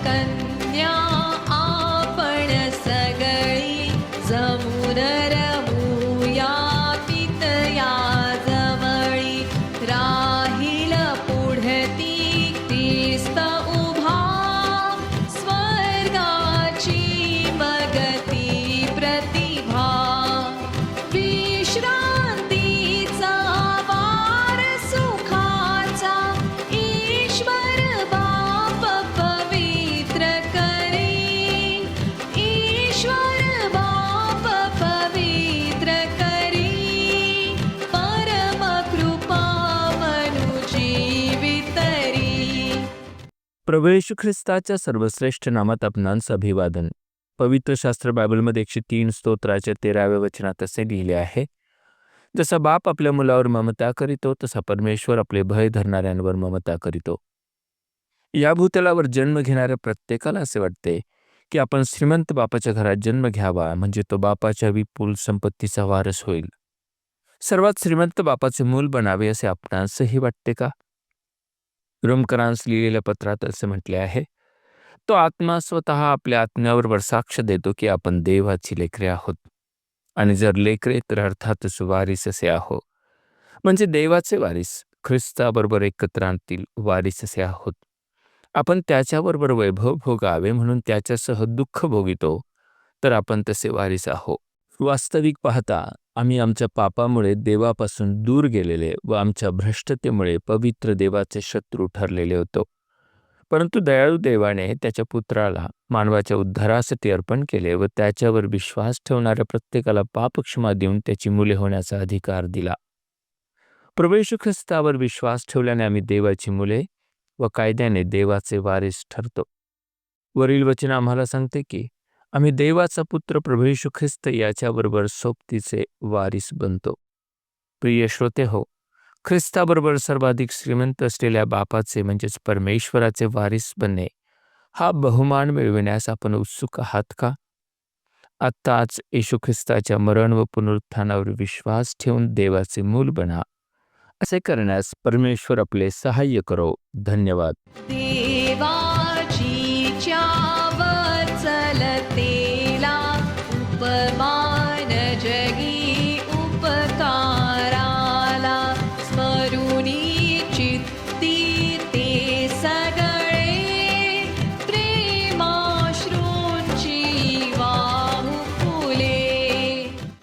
कन्या आपण सगळी जमून रमूया पितया जवळी राहील पुढती ख्रिस्त उभा स्वर्गाची मगती प्रतिभा विश्रांतीचा वार सुखाचा ईश्वर बाप पवित्र करी ईश्वर बाप पवित्र करी परम कृपा मनुजीवितरी. प्रभू येशू ख्रिस्ताच्या सर्वश्रेष्ठ नामात आपणांचं अभिवादन. पवित्र शास्त्र बायबलमध्ये 103 स्तोत्राच्या 13व्या वचनात असे लिहिले आहे, जसा बाप आपल्या मुलावर ममता करीतो तसा परमेश्वर आपले भय धरणाऱ्यांवर ममता करीतो. या भूतलावर जन्म घेणाऱ्या प्रत्येकाला असे वाटते की आपण श्रीमंत बापाच्या घरात जन्म घ्यावा, म्हणजे तो बापाच्या विपुल संपत्तीचा वारस होईल. सर्वात श्रीमंत बापाचे मूल बनावे असे आपणासही वाटते का? रोमकरांस लिहिलेल्या पत्रात असे म्हटले आहे, तो आत्मा स्वतः आपल्या आत्म्यावर साक्ष देतो की आपण देवाची लेकरे आहोत, आणि जर लेकरे तर अर्थातच वारीस असे आहो, म्हणजे देवाचे वारीस, ख्रिस्ताबरोबर एकत्र आणतील वारीस असे आहोत. आपण त्याच्याबरोबर वैभव भोगावे म्हणून त्याच्यासह दुःख भोगितो, तर आपण तसे वारीस आहो. वास्तविक पाहता आम्ही आमच्या पापामुळे देवापासून दूर गेलेले व आमच्या भ्रष्टतेमुळे पवित्र देवाचे शत्रू ठरलेले होतो. परंतु दयाळू देवाने त्याच्या पुत्राला मानवाच्या उद्धारासाठी अर्पण केले व त्याच्यावर विश्वास ठेवणाऱ्या प्रत्येकाला पापक्षमा देऊन त्याची मुले होण्याचा अधिकार दिला. प्रभू येशू ख्रिस्तावर विश्वास ठेवल्याने आम्ही देवाची मुले व कायद्याने देवाचे वारीस ठरतो. वरील वचन आम्हाला सांगते की आम्ही देवाचा पुत्र प्रभू येशू ख्रिस्त याच्याबरोबर सोबतीचे वारीस बनतो. प्रिय श्रोते हो, ख्रिस्ताबरोबर सर्वाधिक श्रीमंत असलेल्या बापाचे म्हणजेच परमेश्वराचे वारीस बनणे हा बहुमान मिळविण्यास आपण उत्सुक आहात का? आत्ताच येशू ख्रिस्ताच्या मरण व पुनरुत्थानावर विश्वास ठेवून देवाचे मूल बना. असे करण्यास परमेश्वर आपले सहाय्य करो. धन्यवाद. देवाची